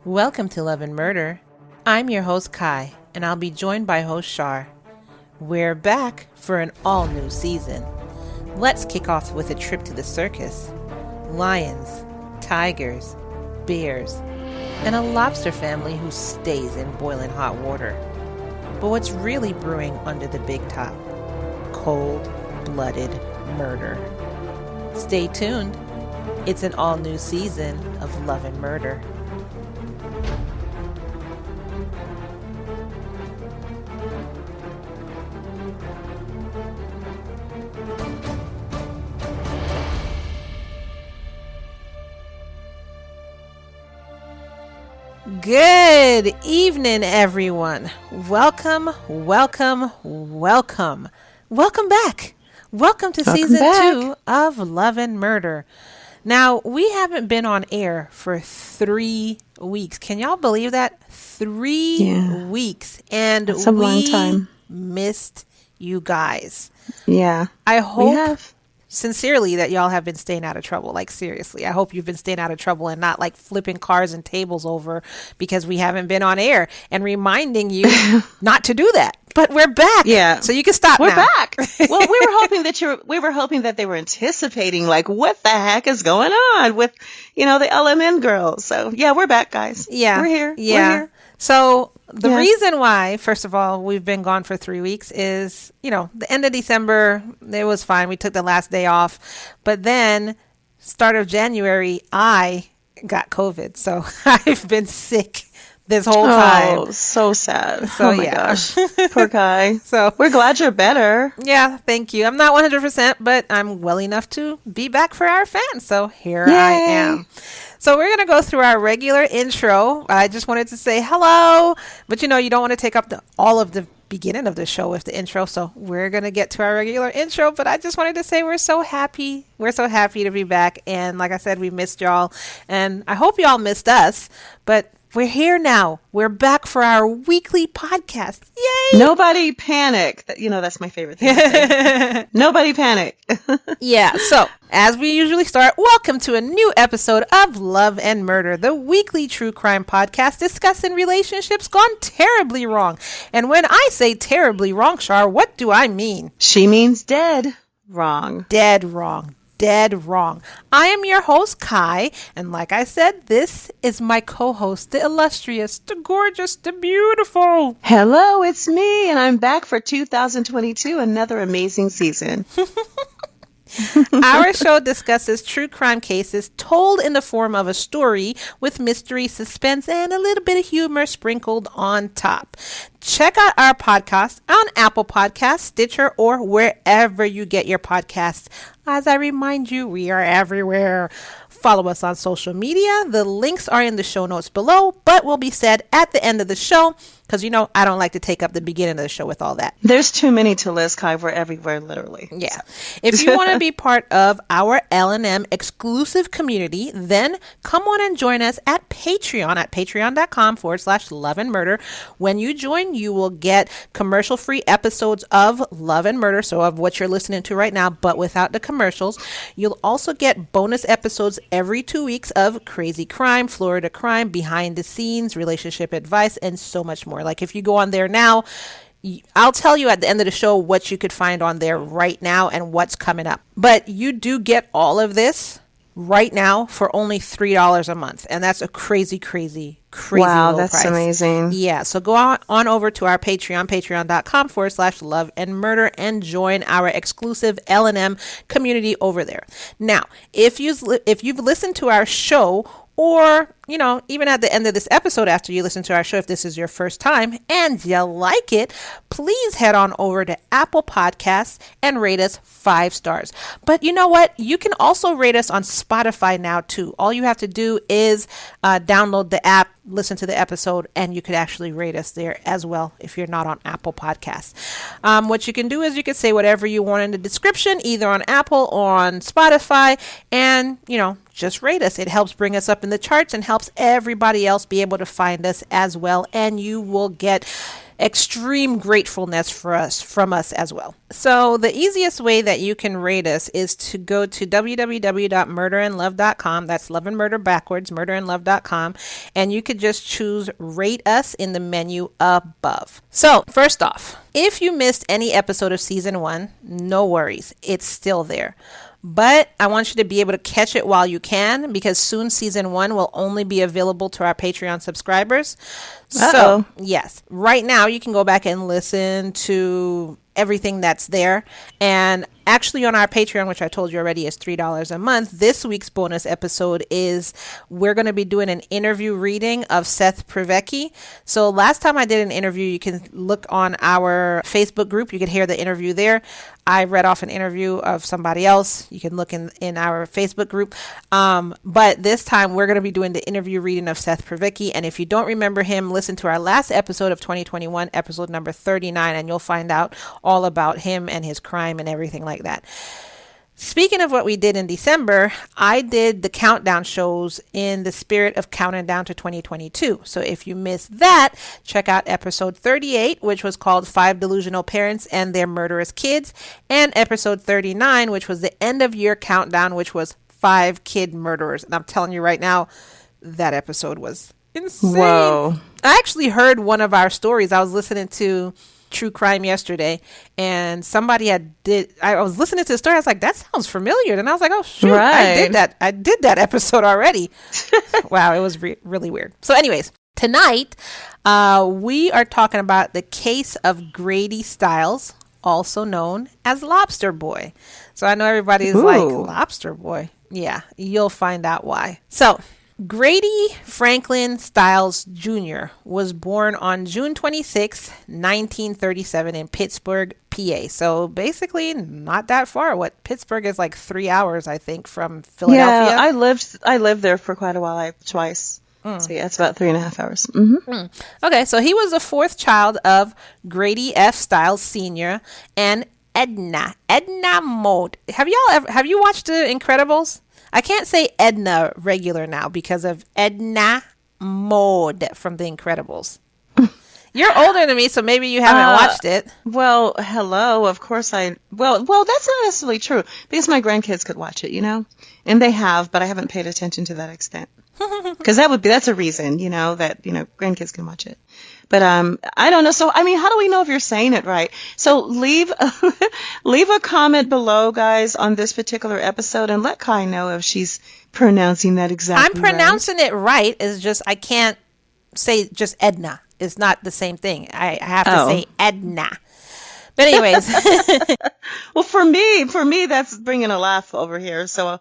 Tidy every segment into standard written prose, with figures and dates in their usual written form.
Welcome to Love and Murder. I'm your host Ky, and I'll be joined by host Char. We're back for an all-new season. Let's kick off with a trip to the circus. Lions, tigers, bears, and a lobster family who stays in boiling hot water. But what's really brewing under the big top? Cold-blooded murder. Stay tuned. It's an all-new season of Love and Murder. Good evening, everyone. Welcome back. Welcome to season 2 of Love and Murder. Now, we haven't been on air for 3 weeks. Can y'all believe that? 3 weeks. And that's a long time. Missed you guys. Yeah. I hope sincerely that y'all have been staying out of trouble. Like, seriously, I hope you've been staying out of trouble and not like flipping cars and tables over because we haven't been on air and reminding you not to do that. But we're back. Yeah. So you can stop now. We're back. Well, we were hoping that they were anticipating like what the heck is going on with, the LMN girls. So yeah, we're back, guys. Yeah. We're here. Yeah. We're here. So the reason why, first of all, we've been gone for 3 weeks is, the end of December, it was fine. We took the last day off. But then start of January, I got COVID. So I've been sick this whole time. Oh, so sad. So, oh my gosh. Poor Ky. So we're glad you're better. Yeah, thank you. I'm not 100%, but I'm well enough to be back for our fans. So here Yay. I am. So we're going to go through our regular intro. I just wanted to say hello, but you don't want to take up all of the beginning of the show with the intro. So we're going to get to our regular intro, but I just wanted to say we're so happy. We're so happy to be back. And like I said, we missed y'all and I hope y'all missed us, but we're here now. We're back for our weekly podcast. Yay! Nobody panic. That's my favorite thing to say. Nobody panic. Yeah. So, as we usually start, welcome to a new episode of Love and Murder, the weekly true crime podcast discussing relationships gone terribly wrong. And when I say terribly wrong, Char, what do I mean? She means dead wrong. Dead wrong. Dead wrong. I am your host, Ky, and like I said, this is my co-host, the illustrious, the gorgeous, the beautiful. Hello, it's me, and I'm back for 2022, another amazing season. Our show discusses true crime cases told in the form of a story with mystery, suspense, and a little bit of humor sprinkled on top. Check out our podcast on Apple Podcasts, Stitcher, or wherever you get your podcasts. As I remind you, we are everywhere. Follow us on social media. The links are in the show notes below, but will be said at the end of the show because, I don't like to take up the beginning of the show with all that. There's too many to list, Ky. We're everywhere, literally. Yeah. If you want to be part of our L&M exclusive community, then come on and join us at Patreon at patreon.com/Love and Murder. When you join, you will get commercial-free episodes of Love and Murder, so of what you're listening to right now, but without the commercials. You'll also get bonus episodes every 2 weeks of Crazy Crime, Florida Crime, Behind the Scenes, Relationship Advice, and so much more. Like if you go on there now, I'll tell you at the end of the show what you could find on there right now and what's coming up. But you do get all of this right now for only $3 a month. And that's a crazy wow, low that's price. Amazing. Yeah. So go on over to our Patreon, patreon.com/Love and Murder, and join our exclusive L&M community over there. Now, if you've listened to our show, or, even at the end of this episode after you listen to our show, if this is your first time and you like it, please head on over to Apple Podcasts and rate us 5 stars. But you know what? You can also rate us on Spotify now, too. All you have to do is download the app, listen to the episode, and you could actually rate us there as well if you're not on Apple Podcasts. What you can do is you can say whatever you want in the description, either on Apple or on Spotify, and, just rate us. It helps bring us up in the charts and helps everybody else be able to find us as well. And you will get extreme gratefulness from us as well. So the easiest way that you can rate us is to go to www.murderandlove.com. That's love and murder backwards, murderandlove.com. And you could just choose rate us in the menu above. So first off, if you missed any episode of season 1, no worries. It's still there. But I want you to be able to catch it while you can, because soon season 1 will only be available to our Patreon subscribers. So, yes, right now you can go back and listen to everything that's there. And actually on our Patreon, which I told you already is $3 a month, this week's bonus episode is we're going to be doing an interview reading of Seth Prevecki. So last time I did an interview, you can look on our Facebook group. You can hear the interview there. I read off an interview of somebody else. You can look in our Facebook group. But this time we're going to be doing the interview reading of Seth Prevecki. And if you don't remember him, listen to our last episode of 2021, episode number 39, and you'll find out all about him and his crime and everything like that. Speaking of what we did in December, I did the countdown shows in the spirit of counting down to 2022. So if you missed that, check out episode 38, which was called 5 Delusional Parents and Their Murderous Kids, and episode 39, which was the end of year countdown, which was 5 kid murderers. And I'm telling you right now, that episode was insane. Whoa. I actually heard one of our stories. I was listening to True Crime yesterday, and somebody I was listening to the story. I was like, that sounds familiar. And I was like, oh shoot, right. I did that episode already. Wow, it was really weird. So anyways, tonight we are talking about the case of Grady Stiles, also known as Lobster Boy. So I know everybody's like, Lobster Boy. Yeah, you'll find out why. So Grady Franklin Stiles Jr. was born on June 26, 1937 in Pittsburgh, PA. So basically not that far. Pittsburgh is like 3 hours, I think, from Philadelphia. Yeah, I lived there for quite a while, twice. So yeah, it's about 3.5 hours. Mm-hmm. Okay, so he was the 4th child of Grady F. Stiles Sr. and Edna Mode. Have you watched The Incredibles? I can't say Edna regular now because of Edna Mode from The Incredibles. You're older than me, so maybe you haven't watched it. Well, hello. Of course well, that's not necessarily true because my grandkids could watch it, and they have, but I haven't paid attention to that extent. Because that's a reason, that, grandkids can watch it. But I don't know. So, I mean, how do we know if you're saying it right? So leave a comment below, guys, on this particular episode and let Ky know if she's pronouncing that exactly I'm pronouncing it right. It's just I can't say just Edna. It's not the same thing. I have to say Edna. But anyways. Well, for me, that's bringing a laugh over here. So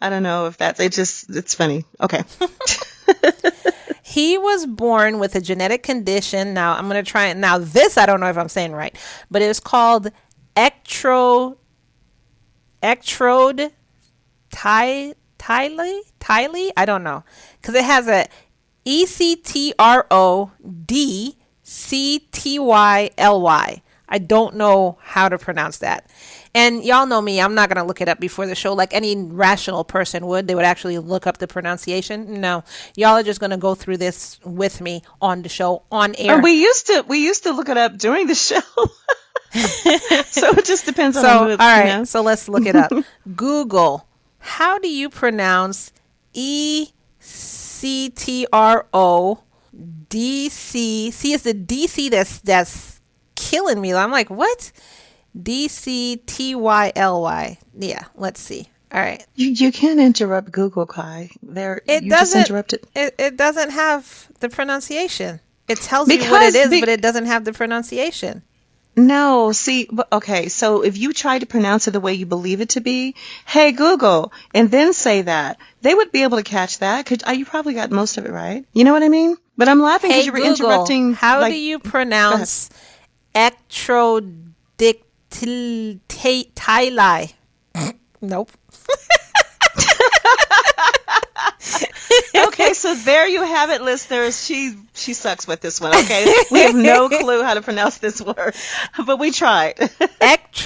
I don't know if it's funny. Okay. He was born with a genetic condition. Now I'm going to try it. Now this, I don't know if I'm saying right, but it was called ectrodotyly. I don't know. Because it has a ECTRODCTYLY. I don't know how to pronounce that. And y'all know me, I'm not going to look it up before the show like any rational person would. They would actually look up the pronunciation. No, y'all are just going to go through this with me on the show, on air. We used to look it up during the show. So it just depends on the mood. All right, so let's look it up. Google, how do you pronounce ECTRODC? See, it's the DC that's killing me. I'm like, what? DCTYLY. Yeah, let's see. All right. You can't interrupt Google, Ky. Just interrupt it. It doesn't have the pronunciation. It tells you what it is, but it doesn't have the pronunciation. No, see, okay, so if you try to pronounce it the way you believe it to be, hey, Google, and then say that, they would be able to catch that, because you probably got most of it right. You know what I mean? But I'm laughing because you were interrupting. How do you pronounce ectrodictyly? Nope. Okay, so there you have it, listeners. She sucks with this one. Okay, we have no clue how to pronounce this word, but we tried.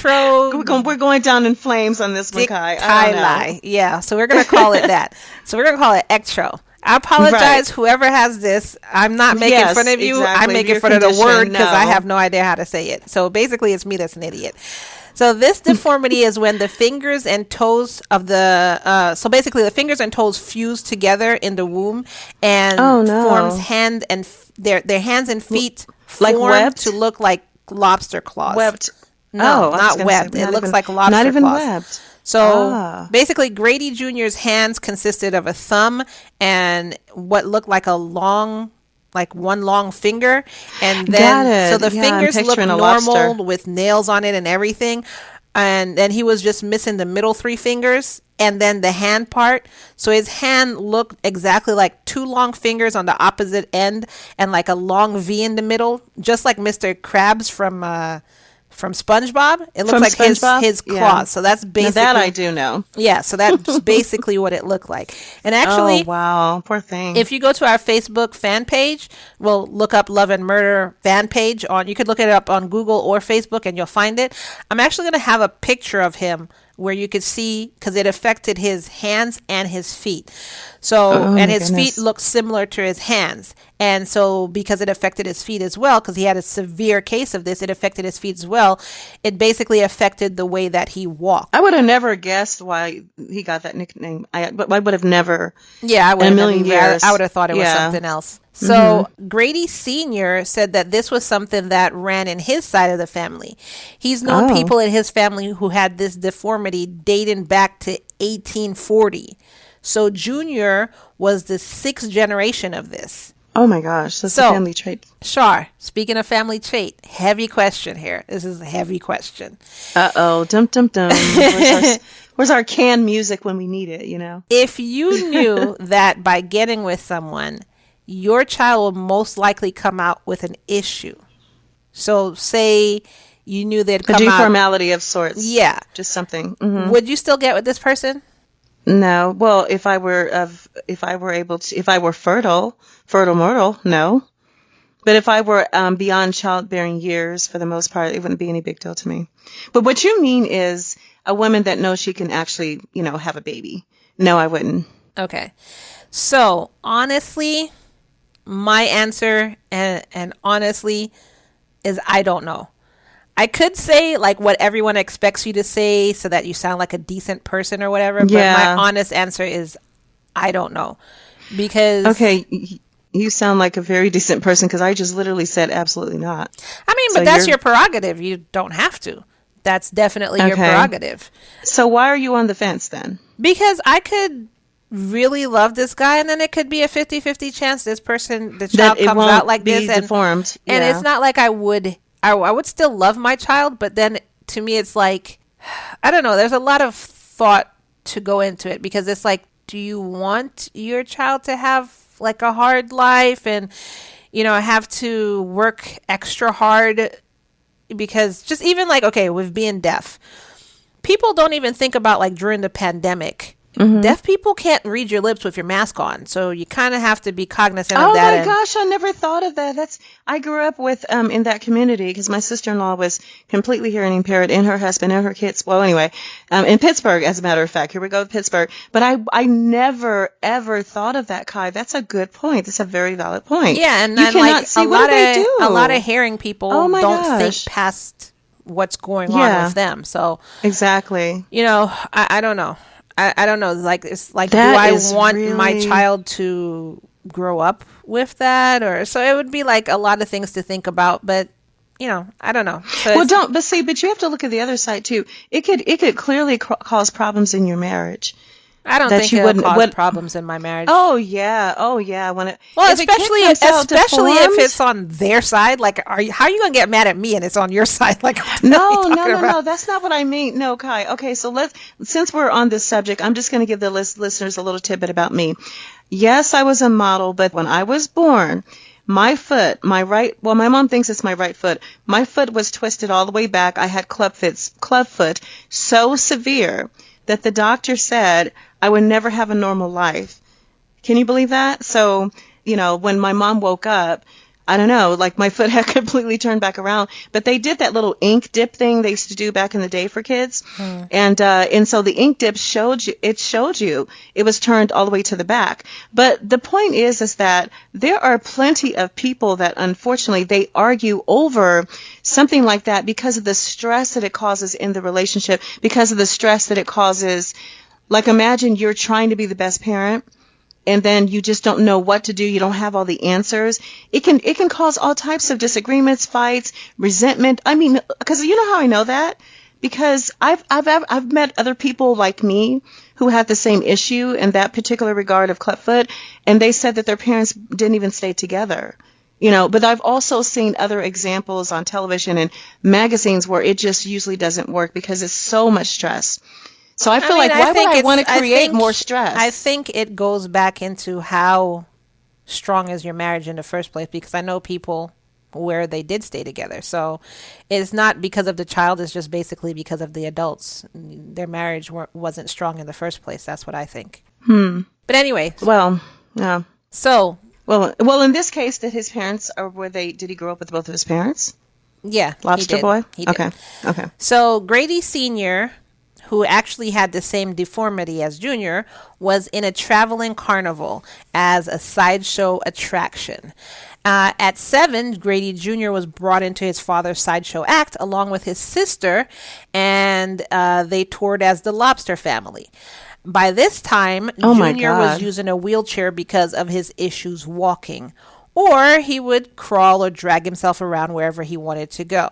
We're going down in flames on this one, Ky. Yeah, so we're gonna call it that. So we're gonna call it ectro. I apologize, Right. whoever has this. I'm not making Yes, fun of you. I'm exactly. Of making your fun of the word condition, because I no. have no idea how to say it. So basically, it's me that's an idiot. So this deformity is when the fingers and toes of the so basically the fingers and toes fuse together in the womb Oh and forms no. hand and their hands and feet Like form to webbed? look like lobster claws. Webbed. No, Oh, I was not gonna say webbed. It looks like not lobster even claws. webbed. So Ah. basically, Grady Jr.'s hands consisted of a thumb and what looked like a long, like one long finger. And Got then, so it. the Yeah, I'm fingers looked picturing a lobster. normal with nails on it and everything. And then he was just missing the middle three fingers and then the hand part. So his hand looked exactly like two long fingers on the opposite end and like a long V in the middle, just like Mr. Krabs from SpongeBob. It looks From like SpongeBob? his Yeah. claws. So that's Now that I basically do know. yeah, so that's basically what it looked like. And Oh, actually, wow. Poor thing. if you go to our Facebook fan page, we'll look up Love and Murder fan page on, you could look it up on Google or Facebook and you'll find it. I'm actually going to have a picture of him where you could see, because it affected his hands and his feet. So, Oh, and my his feet goodness. look similar to his hands. And so, because it affected his feet as well, because he had a severe case of this, it affected his feet as well. It basically affected the way that he walked. I would have never guessed why he got that nickname. But I would have never Yeah, I would in a have million years. I would have thought it was Yeah. something else. So Grady Sr. said that this was something that ran in his side of the family. He's known Oh. people in his family who had this deformity dating back to 1840. So Junior was the sixth generation of this. Oh my gosh, that's So- a family trait. Char, speaking of family trait, heavy question here. This is a heavy question. Uh-oh, dum dum dum. Where's our canned music when we need it, you know? If you knew that by getting with someone, your child will most likely come out with an issue. So say you knew they'd A come out. deformality of sorts. Yeah. Just something. Mhm. Would you still get with this person? No. Well, if I were fertile mortal, no. But if I were beyond childbearing years, for the most part, it wouldn't be any big deal to me. But what you mean is a woman that knows she can actually, have a baby. No, I wouldn't. Okay. So honestly, my answer and honestly is I don't know. I could say like what everyone expects you to say so that you sound like a decent person or whatever, but Yeah. my honest answer is I don't know. Because Okay, you sound like a very decent person because I just literally said absolutely not. I mean, So but that's you're- your prerogative. You don't have to. That's definitely your Okay. prerogative. So why are you on the fence then? Because I could really love this guy and then it could be a 50-50 chance the That child it comes won't out like be this deformed. and Yeah. it's not like I would still love my child, but then to me it's like I don't know, there's a lot of thought to go into it because it's like, do you want your child to have like a hard life and have to work extra hard? Because just even like, okay, with being deaf, people don't even think about like during the pandemic. Deaf people can't read your lips with your mask on, so you kind of have to be cognizant of Oh that. my gosh, I never thought of that. I grew up with in that community because my sister-in-law was completely hearing impaired, and her husband and her kids. Well, anyway, in Pittsburgh, as a matter of fact. Here we go with Pittsburgh. But I never ever thought of that, Kai. That's a good point. That's a very valid point. Yeah, and you then cannot like see a what lot do they of do? a lot of hearing people Oh my don't think gosh. past what's going on Yeah. with them. So Exactly. I don't know. I don't know. Like it's like, That do I is want my really- child to grow up with that, or so it would be like a lot of things to think about. But I don't know. So Well, it's- but you have to look at the other side too. It could clearly cause problems in your marriage. I don't that think you it'll wouldn't- cause what- problems in my marriage. Oh yeah. When it Well, if a kid especially comes out especially if deformed- it's on their side. Like, how are you gonna get mad at me and it's on your side? Like, what the hell No, are you no, talking no, about? no. That's not what I mean. No, Kai. Okay, so since we're on this subject, I'm just going to give the listeners a little tidbit about me. Yes, I was a model, but when I was born, my mom thinks it's my right foot. My foot was twisted all the way back. I had club foot so severe that the doctor said I would never have a normal life. Can you believe that? So, when my mom woke up, I don't know, like my foot had completely turned back around. But they did that little ink dip thing they used to do back in the day for kids. And so the ink dip showed you, it was turned all the way to the back. But the point is that there are plenty of people that unfortunately they argue over something like that because of the stress that it causes in the relationship, because of the stress that it causes. Like imagine you're trying to be the best parent, and then you just don't know what to do. You don't have all the answers. It can cause all types of disagreements, fights, resentment. I mean, because you know how I know that? Because I've met other people like me who had the same issue in that particular regard of clubfoot, and they said that their parents didn't even stay together. But I've also seen other examples on television and magazines where it just usually doesn't work because it's so much stress. So I feel like, why would I want to create more stress? I think it goes back into how strong is your marriage in the first place, because I know people where they did stay together. So it's not because of the child, it's just basically because of the adults. Their marriage wasn't strong in the first place. That's what I think. But anyway. Well, yeah. So. Well, in this case, did his parents, or did he grow up with both of his parents? Yeah. Lobster boy? He did. Okay. So Grady Sr., who actually had the same deformity as Junior, was in a traveling carnival as a sideshow attraction. At 7, Grady Jr. was brought into his father's sideshow act along with his sister, and they toured as the Lobster Family. By this time, Junior was using a wheelchair because of his issues walking, or he would crawl or drag himself around wherever he wanted to go.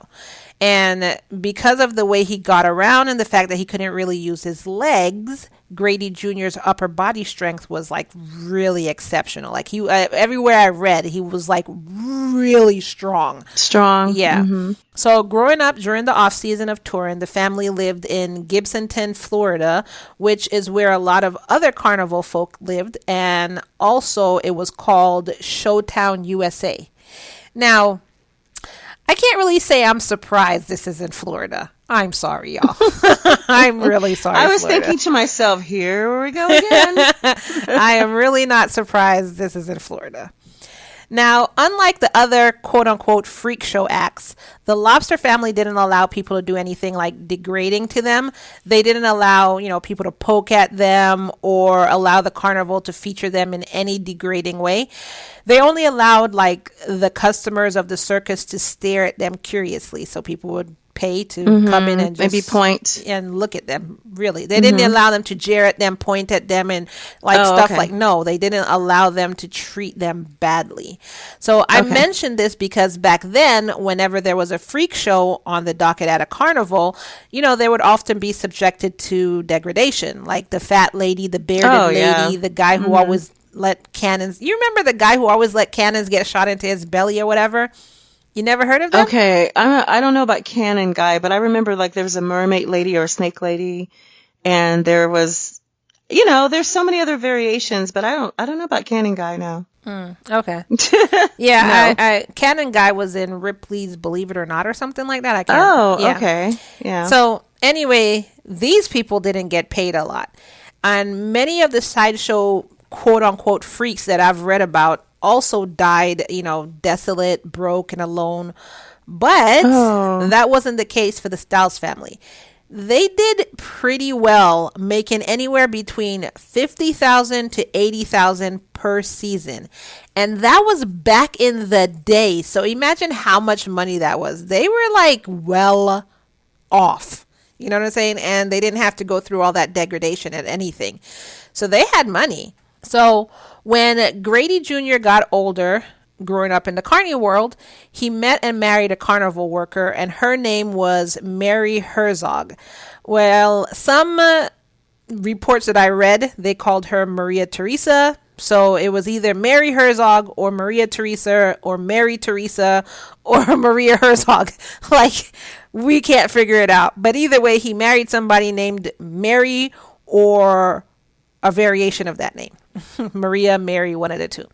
And because of the way he got around and the fact that he couldn't really use his legs, Grady Jr.'s upper body strength was like really exceptional. Like he, everywhere I read, he was like really strong. Yeah. Mm-hmm. So growing up during the off season of touring, the family lived in Gibsonton, Florida, which is where a lot of other carnival folk lived. And also it was called Showtown, USA. Now, I can't really say I'm surprised this is in Florida. I'm sorry, y'all. I'm really sorry. I was thinking to myself, here we go again. I am really not surprised this is in Florida. Now, unlike the other quote-unquote freak show acts, the Lobster Family didn't allow people to do anything like degrading to them. They didn't allow, people to poke at them or allow the carnival to feature them in any degrading way. They only allowed like the customers of the circus to stare at them curiously, so people would pay to come in and just maybe point and look at them. Really, they didn't allow them to jeer at them, point at them, and stuff like. No, they didn't allow them to treat them badly. So I mentioned this because back then, whenever there was a freak show on the docket at a carnival, they would often be subjected to degradation, like the fat lady, the bearded lady, the guy who always let cannons. You remember the guy who always let cannons get shot into his belly or whatever? You never heard of them? Okay, I don't know about Cannon Guy, but I remember like there was a mermaid lady or a snake lady, and there was, there's so many other variations, but I don't know about Cannon Guy now. Okay. Yeah, no. Cannon Guy was in Ripley's Believe It or Not or something like that. I can't. Okay. Yeah. So anyway, these people didn't get paid a lot, and many of the sideshow quote unquote freaks that I've read about also died, desolate, broke, and alone. But that wasn't the case for the Stiles family. They did pretty well, making anywhere between $50,000 to $80,000 per season. And that was back in the day. So imagine how much money that was. They were like well off. You know what I'm saying? And they didn't have to go through all that degradation and anything. So they had money. So when Grady Jr. got older, growing up in the carny world, he met and married a carnival worker, and her name was Mary Herzog. Well, some reports that I read, they called her Maria Teresa. So it was either Mary Herzog or Maria Teresa or Mary Teresa or Maria Herzog. Like, we can't figure it out. But either way, he married somebody named Mary or a variation of that name. Maria, Mary, one of the two.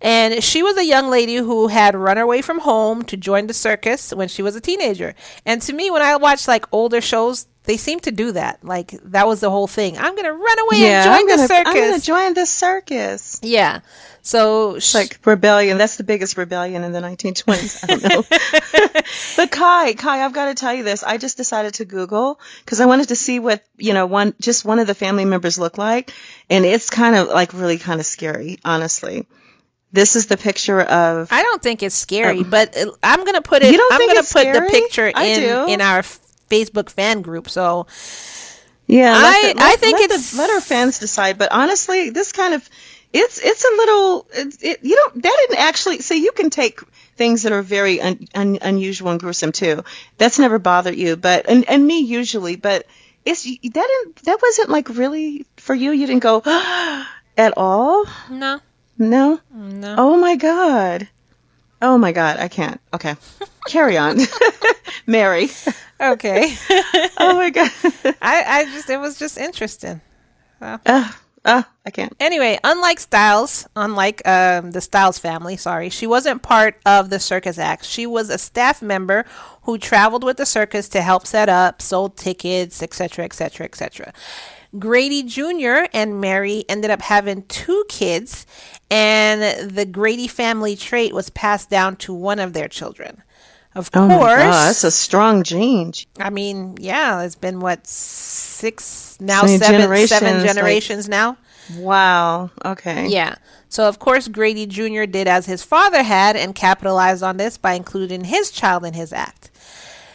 And she was a young lady who had run away from home to join the circus when she was a teenager. And to me, when I watch like older shows, They seem to do that. Like, that was the whole thing. I'm going to run away Yeah, and join the circus. I'm going to join the circus. Yeah. So, It's like rebellion. That's the biggest rebellion in the 1920s. I don't know. But Ky, I've got to tell you this. I just decided to Google because I wanted to see what, one of the family members looked like. And it's kind of like really kind of scary, honestly. This is the picture of. I don't think it's scary, but I'm going to put it. You don't I'm think going it's to put scary? the picture I do. in our Facebook fan group. So, yeah, I think it's. Let our fans decide. But honestly, this kind of. It's a little, that didn't actually, see, you can take things that are very unusual and gruesome too. That's never bothered you, but, and me usually, but that wasn't like really for you. You didn't go at all? No. No? No. Oh my God. I can't. Okay. Carry on. Mary. Okay. Oh my God. It was just interesting. So. I can't. Anyway, unlike the Stiles family, she wasn't part of the circus act. She was a staff member who traveled with the circus to help set up, sold tickets, etc., etc., etc. Grady Jr. and Mary ended up having 2 kids, and the Grady family trait was passed down to one of their children. Of course. My God, that's a strong gene. I mean, yeah, it's been seven generations now. Wow. Okay. Yeah. So, of course, Grady Jr. did as his father had and capitalized on this by including his child in his act.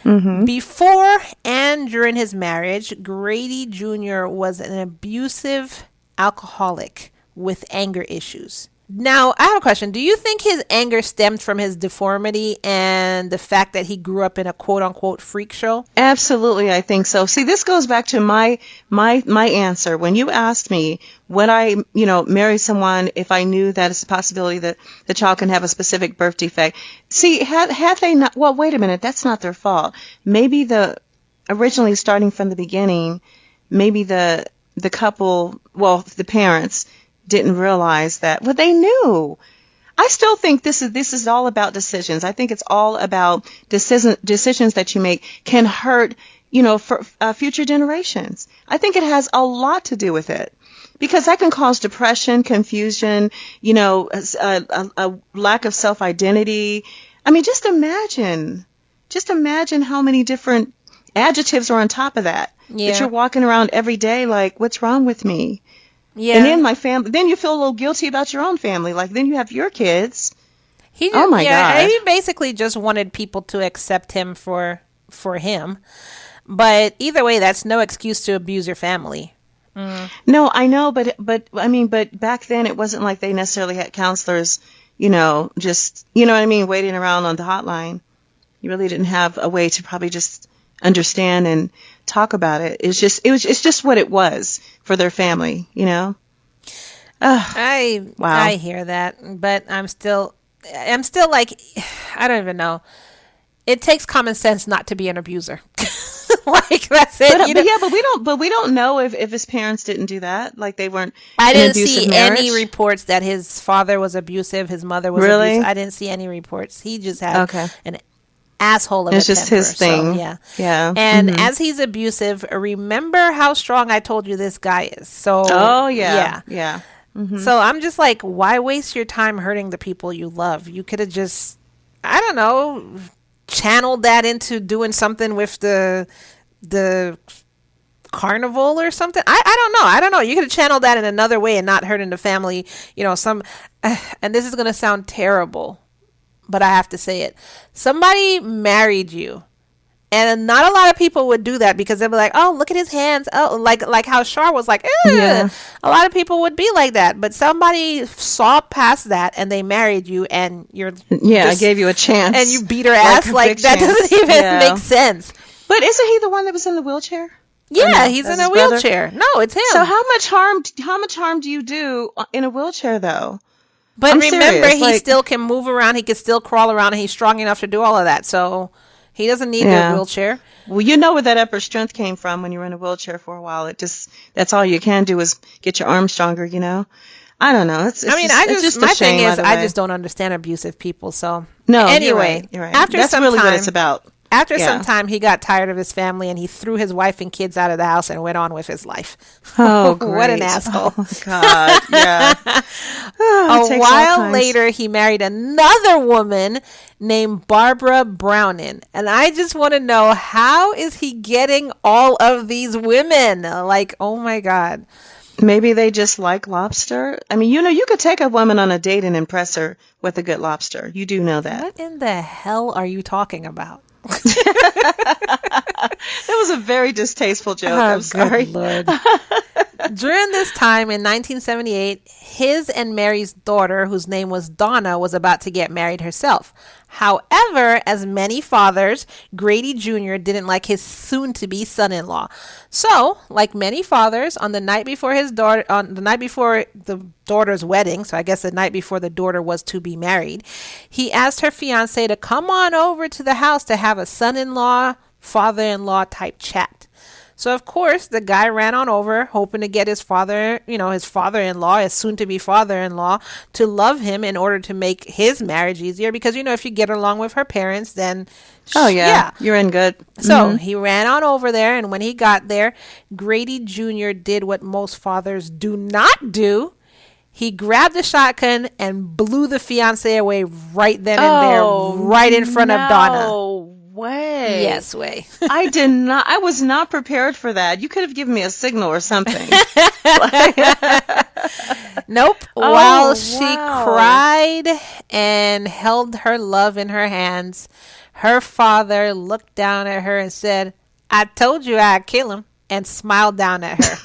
Mm-hmm. Before and during his marriage, Grady Jr. was an abusive alcoholic with anger issues. Now, I have a question. Do you think his anger stemmed from his deformity and the fact that he grew up in a quote-unquote freak show? Absolutely, I think so. See, this goes back to my answer. When you asked me, would I, marry someone if I knew that it's a possibility that the child can have a specific birth defect? See, had they not, well, wait a minute, that's not their fault. Maybe originally starting from the beginning, maybe the couple, the parents, didn't realize that. Well, they knew. I still think this is all about decisions. I think it's all about decisions that you make can hurt, for future generations. I think it has a lot to do with it because that can cause depression, confusion, a lack of self-identity. I mean, just imagine how many different adjectives are on top of that. Yeah. That you're walking around every day like, what's wrong with me? Yeah. And then my family, then you feel a little guilty about your own family. Like, then you have your kids. Oh my God. He basically just wanted people to accept him for him. But either way, that's no excuse to abuse your family. Mm. No, I know, but back then it wasn't like they necessarily had counselors, just, waiting around on the hotline. You really didn't have a way to probably just understand and talk about it. It's just what it was for their family, Wow. I hear that, but I'm still like, I don't even know. It takes common sense not to be an abuser. Like, that's it. But we don't know if his parents didn't do that. Like, they weren't. I didn't see any reports that his father was abusive, his mother was abusive. I didn't see any reports. He just had an asshole of it's a just temper, his thing. So, yeah. And as he's abusive, remember how strong I told you this guy is. So Mm-hmm. So I'm just like, why waste your time hurting the people you love? You could have just, I don't know, channeled that into doing something with the carnival or something. I don't know. You could have channeled that in another way and not hurting the family. And this is going to sound terrible, but I have to say it. Somebody married you, and not a lot of people would do that because they'd be like, "Oh, look at his hands." Oh, like how Char was like, A lot of people would be like that, but somebody saw past that and they married you, and I gave you a chance, and you beat her ass. Like that doesn't even make sense. But isn't he the one that was in the wheelchair? Yeah, he's in a wheelchair. No, it's him. So how much harm do you do in a wheelchair though? But remember, he still can move around. He can still crawl around, and he's strong enough to do all of that. So he doesn't need the wheelchair. Well, you know where that upper strength came from when you were in a wheelchair for a while. That's all you can do is get your arms stronger, I don't know. My thing is, I just don't understand abusive people. So no, anyway, you're right. After that's some really time, what it's about. After some Yeah. time, he got tired of his family and he threw his wife and kids out of the house and went on with his life. Oh, great. What an asshole. Oh, God. Yeah. A while later, he married another woman named Barbara Browning. And I just want to know, how is he getting all of these women? Like, oh my God. Maybe they just like lobster. I mean, you could take a woman on a date and impress her with a good lobster. You do know that. What in the hell are you talking about? That was a very distasteful joke. I'm sorry. Good Lord. During this time in 1978, his and Mary's daughter, whose name was Donna, was about to get married herself. However, as many fathers, Grady Jr. didn't like his soon-to-be son-in-law. So, like many fathers, on the night before the daughter's wedding, so I guess the night before the daughter was to be married, he asked her fiance to come on over to the house to have a son-in-law, father-in-law type chat. So, of course, the guy ran on over, hoping to get his father-in-law, his soon-to-be father-in-law, to love him in order to make his marriage easier. Because, if you get along with her parents, then... Oh, yeah. You're in good. So, he ran on over there, and when he got there, Grady Jr. did what most fathers do not do. He grabbed a shotgun and blew the fiancé away right then and there, right in front of Donna. No way. Yes, way. I was not prepared for that. You could have given me a signal or something. Nope. Oh, While she wow. cried and held her love in her hands, her father looked down at her and said, "I told you I'd kill him," and smiled down at her.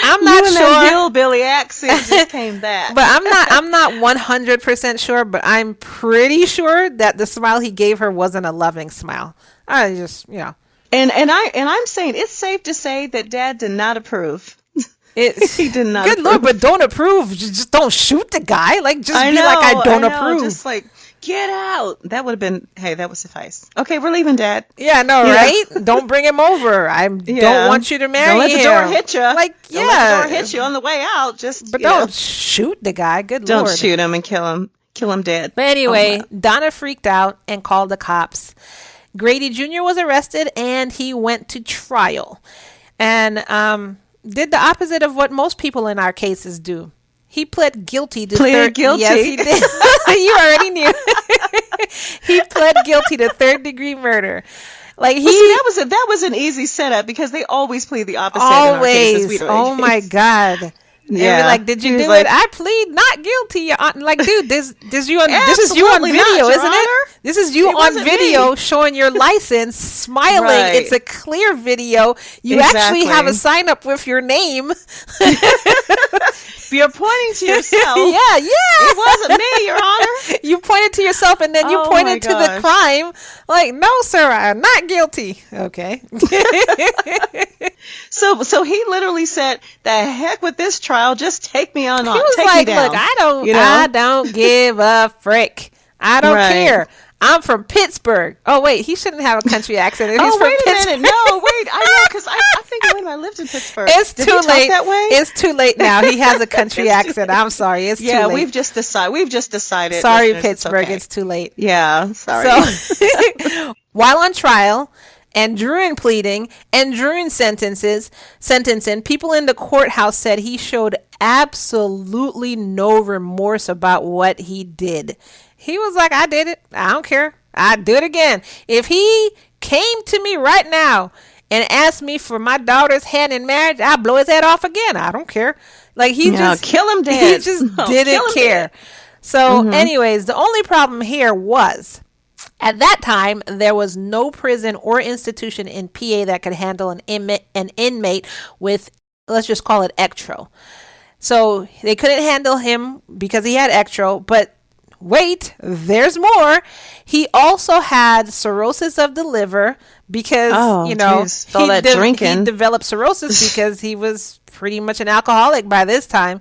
I'm not you and sure. That hillbilly accent just came back. But I'm not 100% sure, but I'm pretty sure that the smile he gave her wasn't a loving smile. I just, And I'm saying it's safe to say that Dad did not approve. He did not. Good Lord, but don't approve. Just don't shoot the guy. Like, just be like, I don't approve. Just like, get out. That would have been, hey, that would suffice. Okay, we're leaving, Dad. Yeah, no, right? Don't bring him over. I don't want you to marry him. Don't let the door hit you. Like, yeah. Don't let the door hit you on the way out. But don't shoot the guy. Good Lord. Don't shoot him and kill him. Kill him dead. But anyway, Donna freaked out and called the cops. Grady Jr. was arrested and he went to trial. And did the opposite of what most people in our cases do. He pled guilty to guilty. Yes, he did. You already knew. He pled guilty to third-degree murder. Like that was an easy setup because they always plead the opposite. Always. In our cases. Oh my God. Yeah. Like, did you do it? I plead not guilty. Like, dude, this is you on video, not, isn't Honor. it? This is you on video showing your license, smiling. Right. It's a clear video. You actually have a sign up with your name. You're pointing to yourself. Yeah. It wasn't me, Your Honor. You pointed to yourself and then you pointed to the crime. Like, no, sir, I'm not guilty. Okay. So he literally said, "The heck with this trial, just take me on." He was take like, me down. "Look, I don't give a frick. I don't care. I'm from Pittsburgh." Oh wait, he shouldn't have a country accent. He's from wait a Pittsburgh. minute. No, wait. I know because I think I lived in Pittsburgh. It's Did too he talk late. that way? It's too late now. He has a country accent. I'm sorry. It's too late. We've just decided. Sorry, listeners, Pittsburgh. It's too late. Yeah, sorry. So, while on trial and during pleading and during sentencing, people in the courthouse said he showed absolutely no remorse about what he did. He was like, "I did it. I don't care. I'd do it again. If he came to me right now and asked me for my daughter's hand in marriage, I'd blow his head off again. I don't care." Like, just kill him dead. He just didn't care. So, anyways, the only problem here was, at that time, there was no prison or institution in PA that could handle an inmate with, let's just call it ectro. So they couldn't handle him because he had ectro, but wait, there's more. He also had cirrhosis of the liver because, all that drinking. He developed cirrhosis because he was pretty much an alcoholic by this time.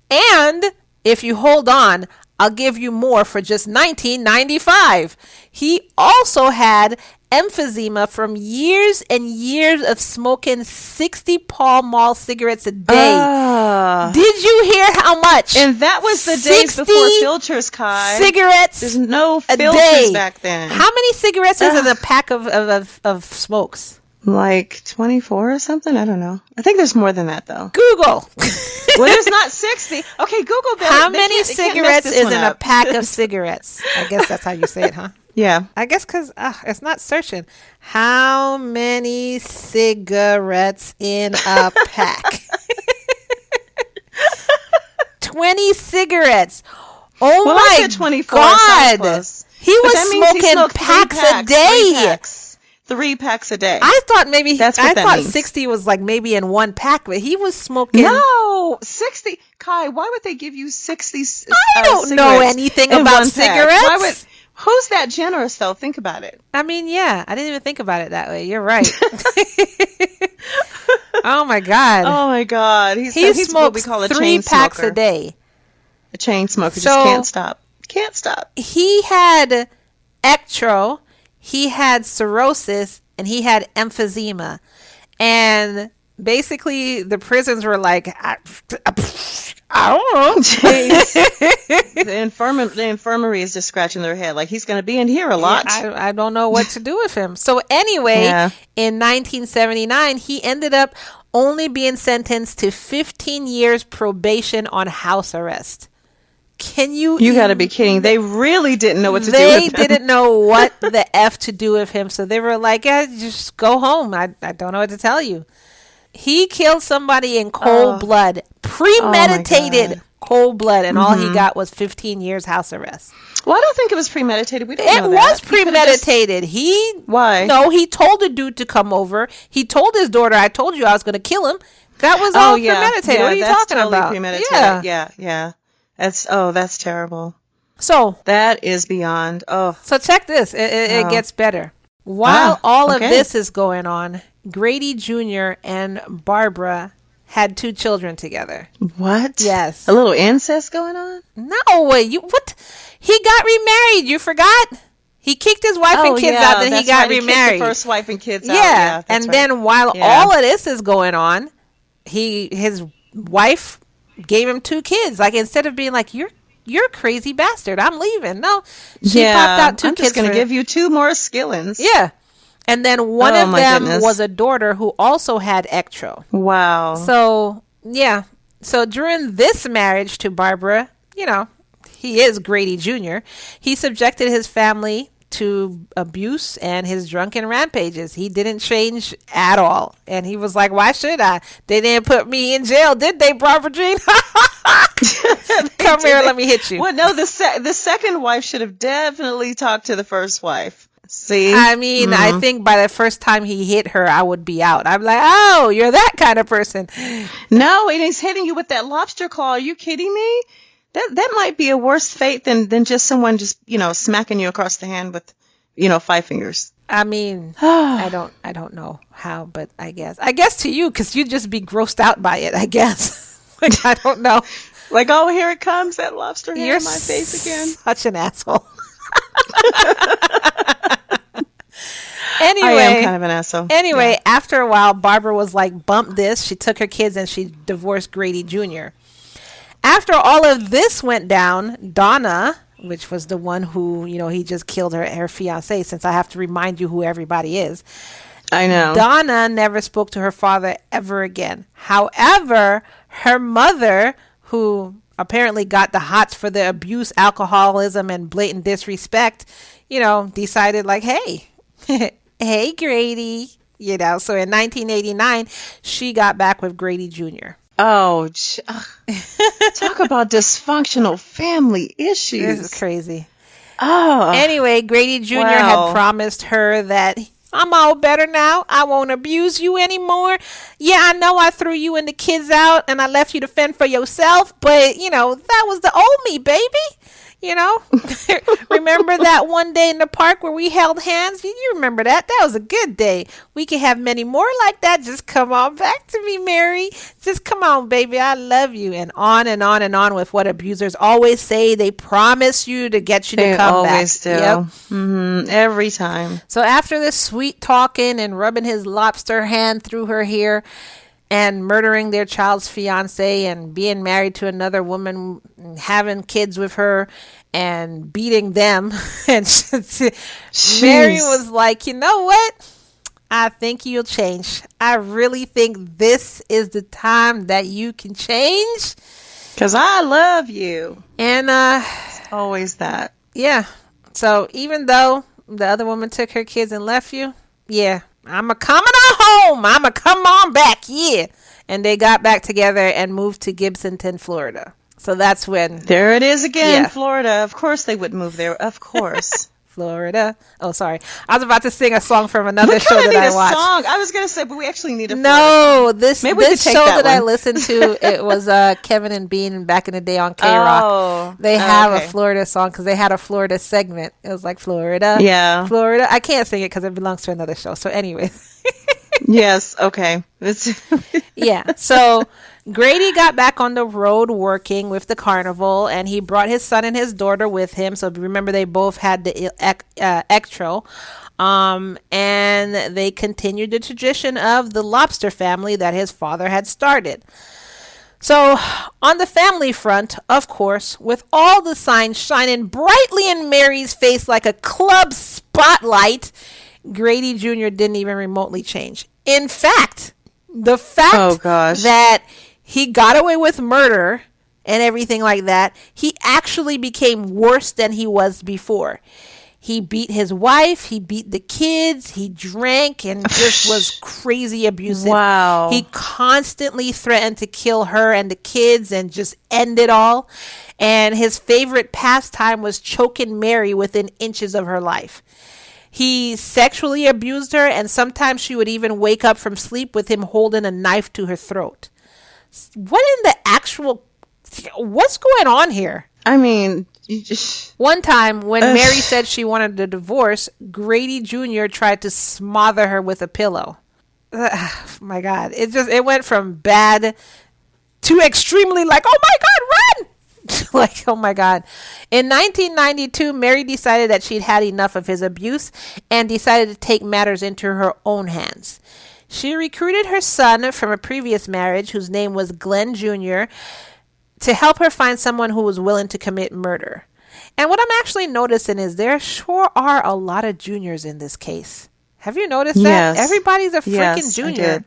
And if you hold on, I'll give you more for just $19.95. He also had emphysema from years and years of smoking 60 Pall Mall cigarettes a day. Did you hear how much? And that was the days before filters, Ky. Cigarettes. There's no filters back then. How many cigarettes is in a pack of smokes? Like 24 or something? I don't know. I think there's more than that, though. Google. Well, there's not 60. Okay, Google that. How many cigarettes is in a pack of cigarettes? I guess that's how you say it, huh? Yeah. I guess because it's not searching. How many cigarettes in a pack? 20 cigarettes. Oh well, my I said 24, God. He was smoking packs a day. 3 packs a day. I thought maybe I thought means. 60 was like maybe in one pack, but he was smoking. No, 60. Ky, why would they give you 60? I don't know anything about cigarettes. Who's that generous though? Think about it. I mean, yeah, I didn't even think about it that way. You're right. Oh my God. Oh my God. He's what we call a 3 packs a day. A chain smoker. Just can't stop. Can't stop. He had ectro. He had cirrhosis, and he had emphysema. And basically, the prisons were like, I don't know. The infirmary is just scratching their head. Like, he's going to be in here a lot. Yeah, I don't know what to do with him. So anyway, in 1979, he ended up only being sentenced to 15 years probation on house arrest. You got to be kidding. They really didn't know what to do with him. They didn't know what the F to do with him. So they were like, just go home. I don't know what to tell you. He killed somebody in cold blood, premeditated cold blood, and all he got was 15 years house arrest. Well, I don't think it was premeditated. We didn't know that. It was premeditated. Why? No, he told the dude to come over. He told his daughter, I told you I was going to kill him. That was all premeditated. What are you talking about? Premeditated. Yeah. That's terrible. So that is beyond. So check this. It gets better. While all of this is going on, Grady Jr. and Barbara had 2 children together. What? Yes. A little incest going on? No way. What? He got remarried. You forgot? He kicked his wife and kids out, then he got remarried. He kicked the first wife and kids out. Yeah. And then while all of this is going on, his wife gave him 2 kids. Like, instead of being like, you're a crazy bastard, I'm leaving. No, she popped out 2 kids. I'm just going to give you 2 more skillings. Yeah. And then one of them was a daughter who also had ectro. Wow. So, yeah. So during this marriage to Barbara, he is Grady Jr., he subjected his family to abuse and his drunken rampages. He didn't change at all. And he was like, why should I? They didn't put me in jail, did they, Barbara Jean? Come here, let me hit you. Well, no, the second wife should have definitely talked to the first wife. See? I mean, I think by the first time he hit her, I would be out. I'm like, oh, you're that kind of person. No, and he's hitting you with that lobster claw. Are you kidding me? That might be a worse fate than just someone just, smacking you across the hand with, 5 fingers. I mean, I don't know how, but I guess to you, because you'd just be grossed out by it, I guess. Like, I don't know. Like, oh, here it comes, that lobster hand in my face again. Such an asshole. Anyway, I am kind of an asshole. Anyway, after a while, Barbara was like, bump this. She took her kids and she divorced Grady Jr. After all of this went down, Donna, which was the one who, he just killed her fiance, since I have to remind you who everybody is. I know. Donna never spoke to her father ever again. However, her mother, who apparently got the hots for the abuse, alcoholism, and blatant disrespect, decided like, hey, hey, Grady, So in 1989, she got back with Grady Jr. Oh, talk about dysfunctional family issues. This is crazy. Oh. Anyway, Grady Jr. had promised her that I'm all better now. I won't abuse you anymore. Yeah, I know I threw you and the kids out and I left you to fend for yourself, but, that was the old me, baby. You know, remember that one day in the park where we held hands? You remember that? That was a good day. We can have many more like that. Just come on back to me, Mary. Just come on, baby. I love you. And on and on and on with what abusers always say. They promise you to get you to come back. They always do. Yep. Every time. So after this sweet talking and rubbing his lobster hand through her hair, and murdering their child's fiance and being married to another woman, having kids with her and beating them. And Mary was like, you know what? I think you'll change. I really think this is the time that you can change. Because I love you. And it's always that. Yeah. So even though the other woman took her kids and left you, yeah, I'm a coming on home. I'm a come on back. Yeah. And they got back together and moved to Gibsonton, Florida. So that's when. There it is again, yeah. Florida. Of course they would move there. Of course. Florida. Oh, sorry. I was about to sing a song from another show that I watched. Song. I was going to say, but we actually need a No, this show that I listened to, it was Kevin and Bean back in the day on K-Rock. Oh, they have a Florida song because they had a Florida segment. It was like Florida. Yeah. Florida. I can't sing it because it belongs to another show. So anyway. Yes. Okay. Yeah. So Grady got back on the road working with the carnival, and he brought his son and his daughter with him. So remember, they both had the Ectro. And they continued the tradition of the Lobster Family that his father had started. So on the family front, of course, with all the signs shining brightly in Mary's face like a club spotlight, Grady Jr. didn't even remotely change. In fact, the fact that he got away with murder and everything like that, he actually became worse than he was before. He beat his wife, he beat the kids, he drank and just was crazy abusive. Wow. He constantly threatened to kill her and the kids and just end it all. And his favorite pastime was choking Mary within inches of her life. He sexually abused her, and sometimes she would even wake up from sleep with him holding a knife to her throat. What in the actual... What's going on here? I mean... One time, when Mary said she wanted a divorce, Grady Jr. tried to smother her with a pillow. My God. It went from bad to extremely like, oh my God, run! Like, oh my God. In 1992, Mary decided that she'd had enough of his abuse and decided to take matters into her own hands. She recruited her son from a previous marriage, whose name was Glenn Jr., to help her find someone who was willing to commit murder. And what I'm actually noticing is there sure are a lot of juniors in this case. Have you noticed that? Yes. Everybody's a freaking junior. I did.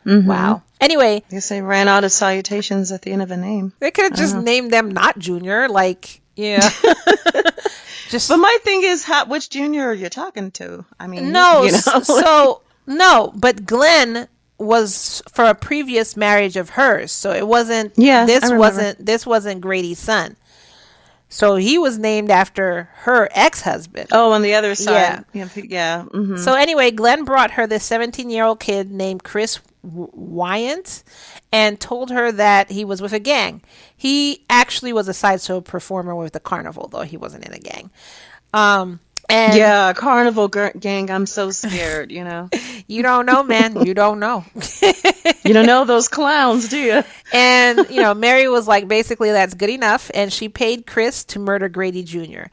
Mm-hmm. Wow. Anyway. I guess they ran out of salutations at the end of a name. They could have just named them not junior. Like, yeah. But my thing is, which junior are you talking to? I mean, no. You know? No, but Glenn was for a previous marriage of hers, so it wasn't. Yeah, this wasn't Grady's son. So he was named after her ex-husband. Oh, on the other side. Yeah. Mm-hmm. So anyway, Glenn brought her this 17-year-old kid named Chris Wyant and told her that he was with a gang. He actually was a sideshow performer with the carnival, though he wasn't in a gang. Carnival gang, I'm so scared, you know. You don't know, man. You don't know. You don't know those clowns, do you? And, Mary was like, basically, that's good enough. And she paid Chris to murder Grady Jr.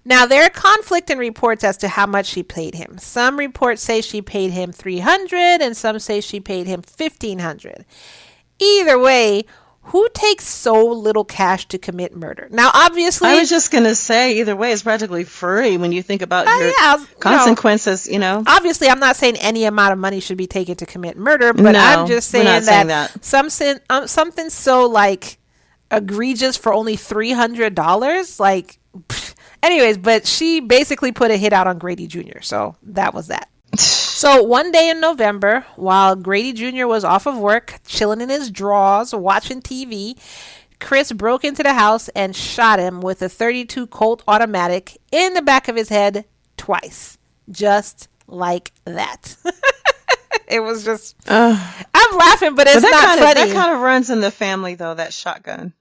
Now, there are conflicting reports as to how much she paid him. Some reports say she paid him $300 and some say she paid him $1,500. Either way, who takes so little cash to commit murder? Now, obviously... I was just going to say, either way, it's practically free when you think about your consequences, Obviously, I'm not saying any amount of money should be taken to commit murder, but I'm just saying that something so, like, egregious for only $300, like... Anyways, but she basically put a hit out on Grady Jr., so that was that. So one day in November, while Grady Jr. was off of work, chilling in his drawers, watching TV, Chris broke into the house and shot him with a .32 Colt automatic in the back of his head twice. Just like that. It was just... I'm laughing, but it's not funny. That kind of runs in the family, though, that shotgun.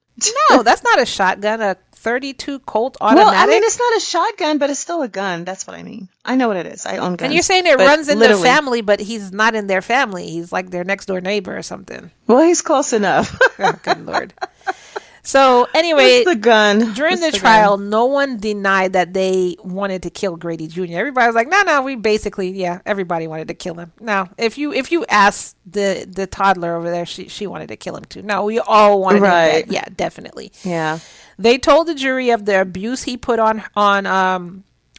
No, that's not a shotgun. A .32 Colt automatic. Well, I mean, it's not a shotgun, but it's still a gun. That's what I mean. I know what it is. I own guns. And you're saying it but runs in literally. their family, but he's not in their family. He's like their next door neighbor or something. Well, he's close enough. Oh, good Lord. So anyway, it's the gun. During the trial, no one denied that they wanted to kill Grady Jr. Everybody was like, no, we basically, everybody wanted to kill him. Now, if you ask the toddler over there, she wanted to kill him too. No, we all wanted him dead. Yeah, definitely. Yeah. They told the jury of the abuse he put on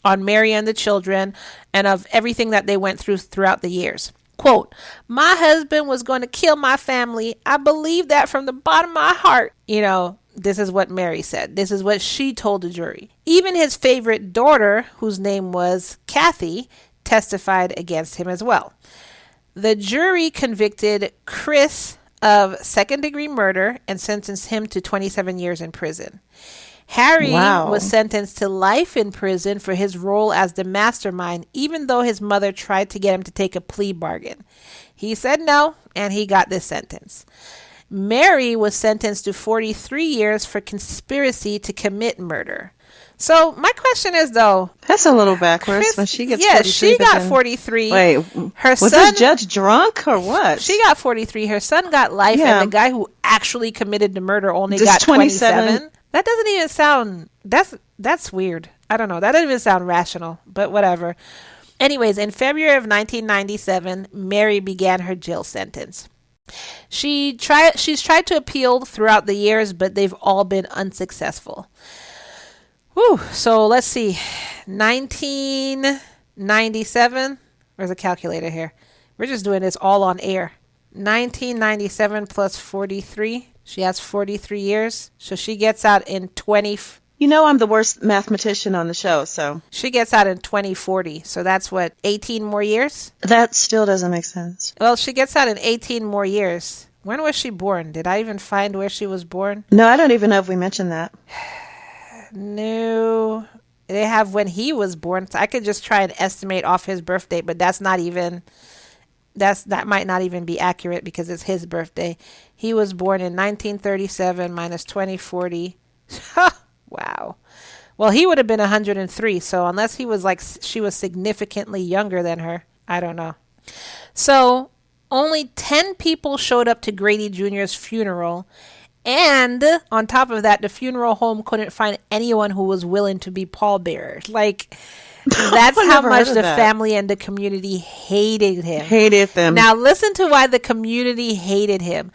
Mary and the children, and of everything that they went through throughout the years. Quote, my husband was going to kill my family. I believe that from the bottom of my heart. This is what Mary said. This is what she told the jury. Even his favorite daughter, whose name was Kathy, testified against him as well. The jury convicted Chris of second-degree murder and sentenced him to 27 years in prison. Harry was sentenced to life in prison for his role as the mastermind, even though his mother tried to get him to take a plea bargain. He said no, and he got this sentence. Mary was sentenced to 43 years for conspiracy to commit murder. So my question is, though, that's a little backwards. When she gets 43, she got 43. Wait, was this judge drunk or what? She got 43. Her son got life, and the guy who actually committed the murder only got 27. That doesn't even sound, that's weird. I don't know. That doesn't even sound rational, but whatever. Anyways, in February of 1997, Mary began her jail sentence. She's tried to appeal throughout the years, but they've all been unsuccessful. Whew. So let's see. 1997. Where's the calculator here? We're just doing this all on air. 1997 plus 43. She has 43 years. So she gets out in 20. I'm the worst mathematician on the show, so. She gets out in 2040. So that's what, 18 more years? That still doesn't make sense. Well, she gets out in 18 more years. When was she born? Did I even find where she was born? No, I don't even know if we mentioned that. No. They have when he was born. So I could just try and estimate off his birthday, but that might not even be accurate because it's his birthday. He was born in 1937 minus 2040. Wow. Well, he would have been 103. So unless he was she was significantly younger than her, I don't know. So only 10 people showed up to Grady Jr.'s funeral. And on top of that, the funeral home couldn't find anyone who was willing to be pallbearer. That's how much the family and the community hated him. Hated them. Now listen to why the community hated him.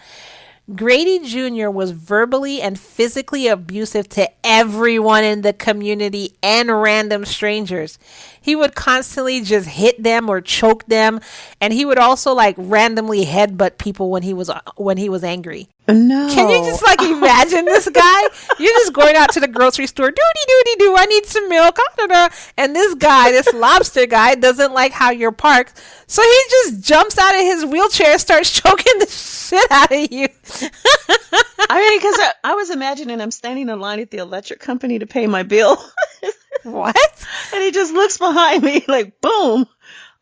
Grady Jr. was verbally and physically abusive to everyone in the community and random strangers. He would constantly just hit them or choke them, and he would also randomly headbutt people when he was angry. No. Can you just imagine this guy? You're just going out to the grocery store, doody, I need some milk, and this guy, this lobster guy, doesn't like how you're parked, so he just jumps out of his wheelchair and starts choking the shit out of you. I mean, because I was imagining I'm standing in line at the electric company to pay my bill. What? And he just looks behind me boom.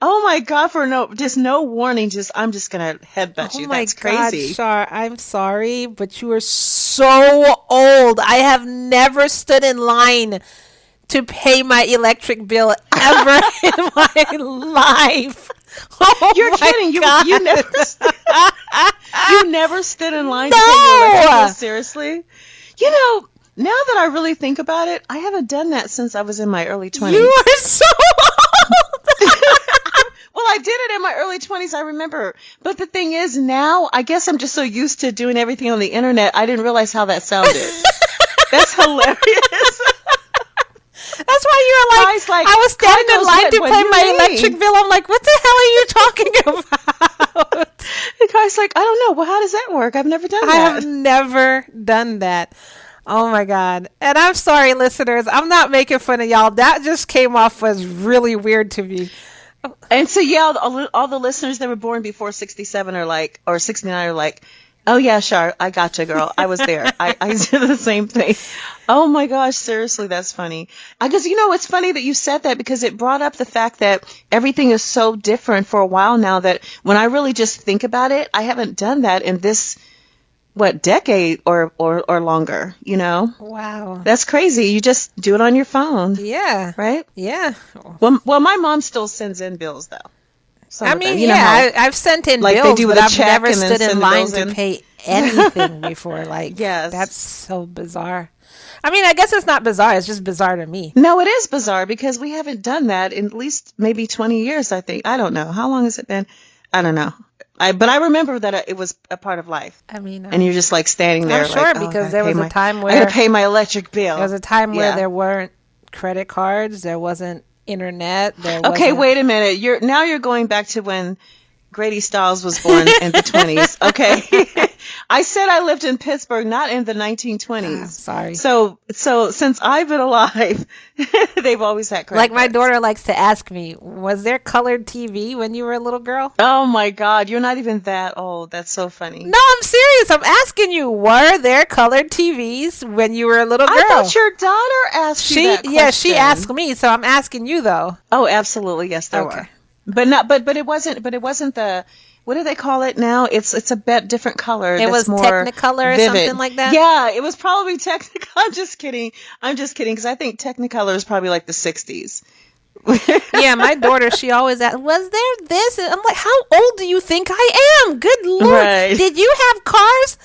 Oh my God, for no warning, I'm just going to headbutt you. That's crazy. God, Char, I'm sorry, but you are so old. I have never stood in line to pay my electric bill ever in my life. Oh, you're kidding. You never stood in line to pay your electric bill? Seriously? Now that I really think about it, I haven't done that since I was in my early 20s. You are so old. Well, I did it in my early 20s, I remember. But the thing is, now, I guess I'm just so used to doing everything on the internet, I didn't realize how that sounded. That's hilarious. That's why you were I was standing in line to pay my electric bill. I'm like, what the hell are you talking about? The guy's like, I don't know. Well, how does that work? I've never done that. I have never done that. Oh my God. And I'm sorry, listeners. I'm not making fun of y'all. That just came off as really weird to me. And so, all the listeners that were born before 67 or 69 are like, oh yeah, Char, I gotcha, girl. I was there. I did the same thing. Oh my gosh, seriously, that's funny. I guess, it's funny that you said that because it brought up the fact that everything is so different for a while now that when I really just think about it, I haven't done that in this what, decade or longer, you know? Wow. That's crazy. You just do it on your phone, Yeah. right? Yeah. Well, my mom still sends in bills though. Some I of them. mean, You know yeah, how I've sent in like they bills, do but with a I've check never and then stood in send the line bills to in. pay anything before. Like, that's Yes. so bizarre. I mean, I guess it's not bizarre. It's just bizarre to me. No, it is bizarre because we haven't done that in at least maybe 20 years, I think. I don't know. How long has it been? I don't know. But I remember that it was a part of life. I mean, And you're just like standing I'm there like, sure oh, because there was a time I gotta where pay my electric bill. there was a time where Yeah. there weren't credit cards, there wasn't internet, there Okay, wasn't. wait a minute. You're going back to when Grady Stiles was born in the 20s. Okay. I said I lived in Pittsburgh, not in the 1920s. Sorry. So since I've been alive, they've always had credit Like my cards. daughter likes to ask me, was there colored TV when you were a little girl? Oh my God, you're not even that old. That's so funny. No, I'm serious. I'm asking you, were there colored TVs when you were a little girl? I thought your daughter asked you that question. Yeah, she asked me, so I'm asking you though. Oh, absolutely. Yes, there Okay. were. But it wasn't the, what do they call it now? It's a bit different color. It was more Technicolor or vivid. something like that? Yeah, it was probably Technicolor. I'm just kidding because I think Technicolor is probably like the 60s. Yeah, my daughter, she always asked, was there this? And I'm like, how old do you think I am? Good Lord. Right. Did you have cars?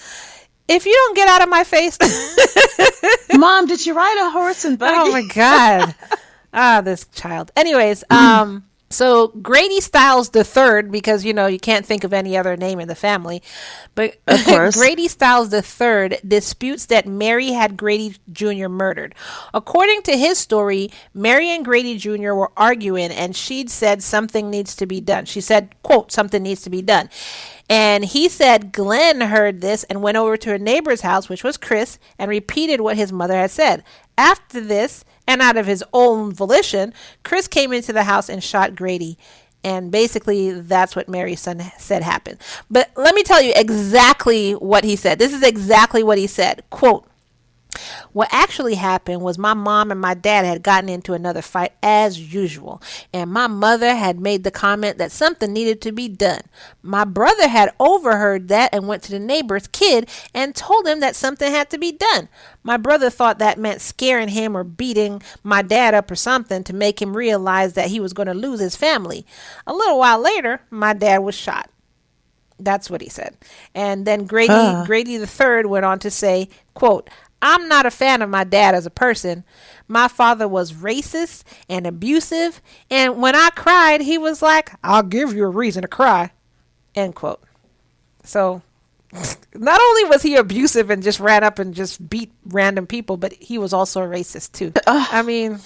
If you don't get out of my face. Mom, did you ride a horse and buggy? Oh my God. This child. Anyways, so Grady Stiles the third, because you can't think of any other name in the family, but Of course. Grady Stiles the third disputes that Mary had Grady Jr. murdered. According to his story, Mary and Grady Jr. were arguing, and she'd said something needs to be done. She said, quote, something needs to be done. And he said Glenn heard this and went over to a neighbor's house, which was Chris, and repeated what his mother had said. After this, and out of his own volition, Chris came into the house and shot Grady. And basically, that's what Mary's son said happened. But let me tell you exactly what he said. This is exactly what he said. Quote, what actually happened was my mom and my dad had gotten into another fight as usual, and my mother had made the comment that something needed to be done. My brother had overheard that and went to the neighbor's kid and told him that something had to be done. My brother thought that meant scaring him or beating my dad up or something to make him realize that he was going to lose his family. A little while later, my dad was shot. That's what he said. And then Grady the third went on to say, quote, I'm not a fan of my dad as a person. My father was racist and abusive, and when I cried, he was like, I'll give you a reason to cry, end quote. So not only was he abusive and just ran up and just beat random people, but he was also a racist too. I mean,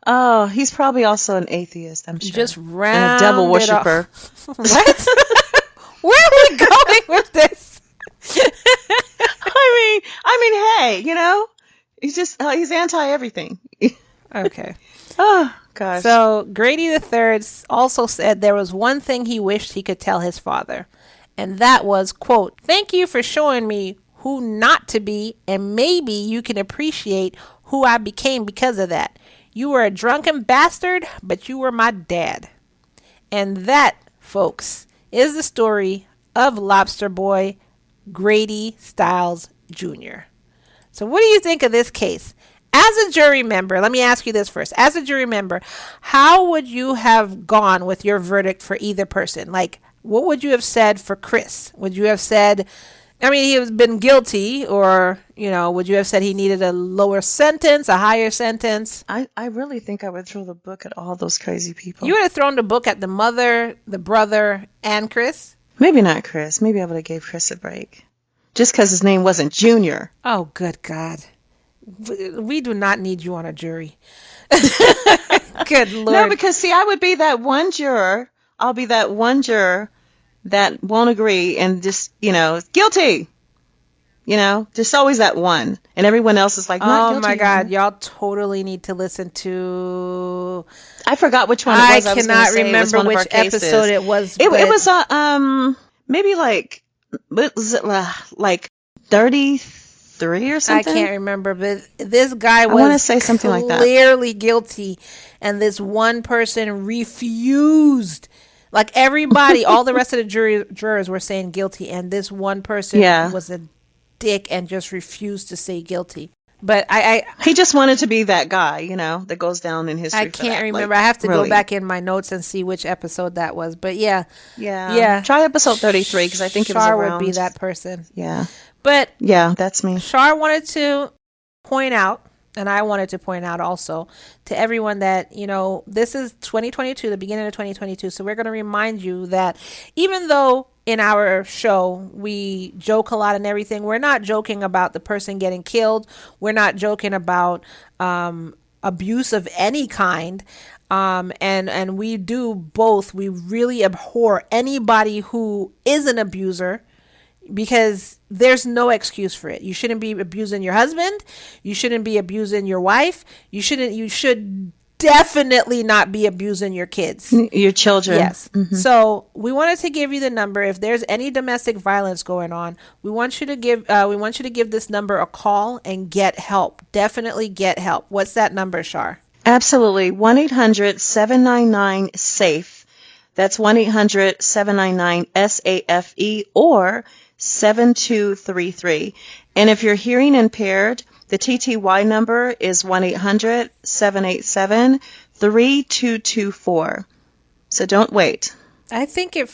Oh, he's probably also an atheist, I'm sure. just and round a devil worshiper. What? Where are we going with this? Hey, he's anti everything. Okay. Oh, gosh. So Grady the Third also said there was one thing he wished he could tell his father, and that was, quote, thank you for showing me who not to be, and maybe you can appreciate who I became because of that. You were a drunken bastard, but you were my dad. And that, folks, is the story of Lobster Boy Grady Stiles Jr. So what do you think of this case? As a jury member, let me ask you this first. As a jury member, how would you have gone with your verdict for either person? Like, what would you have said for Chris? Would you have said, he has been guilty, or, would you have said he needed a lower sentence, a higher sentence? I really think I would throw the book at all those crazy people. You would have thrown the book at the mother, the brother, and Chris? Maybe not Chris. Maybe I would have gave Chris a break. Just because his name wasn't Junior. Oh, good God. We do not need you on a jury. Good Lord. No, because see, I would be that one juror. I'll be that one juror that won't agree and just, guilty. There's always that one. And everyone else is like, not guilty. Oh my God. Y'all totally need to listen to. I forgot which one it was. I cannot remember which episode it was. It was maybe like 33 or something. I can't remember, but this guy was, I want to say something like that, clearly guilty, and this one person refused. Like everybody, all the rest of the jurors were saying guilty, and this one person was dick and just refuse to say guilty. But I He just wanted to be that guy, that goes down in history. I for can't that. remember. Like, I have to really. go back in my notes and see which episode that was. But yeah. Yeah. Try episode 33 because I think it was Char around. would be that person. Yeah. But yeah, that's me. Char wanted to point out, and I wanted to point out also to everyone that, this is 2022, the beginning of 2022. So we're going to remind you that even though in our show we joke a lot and everything, we're not joking about the person getting killed. We're not joking about abuse of any kind. And we do both. We really abhor anybody who is an abuser, because there's no excuse for it. You shouldn't be abusing your husband. You shouldn't be abusing your wife. You should definitely not be abusing your kids. Your children. Yes. Mm-hmm. So we wanted to give you the number. If there's any domestic violence going on, we want you to give this number a call and get help. Definitely get help. What's that number, Char? Absolutely. 1-800-799-SAFE. That's 1-800-799-SAFE or 7233. And if you're hearing impaired, the TTY number is 1-800-787-3224. So don't wait. I think I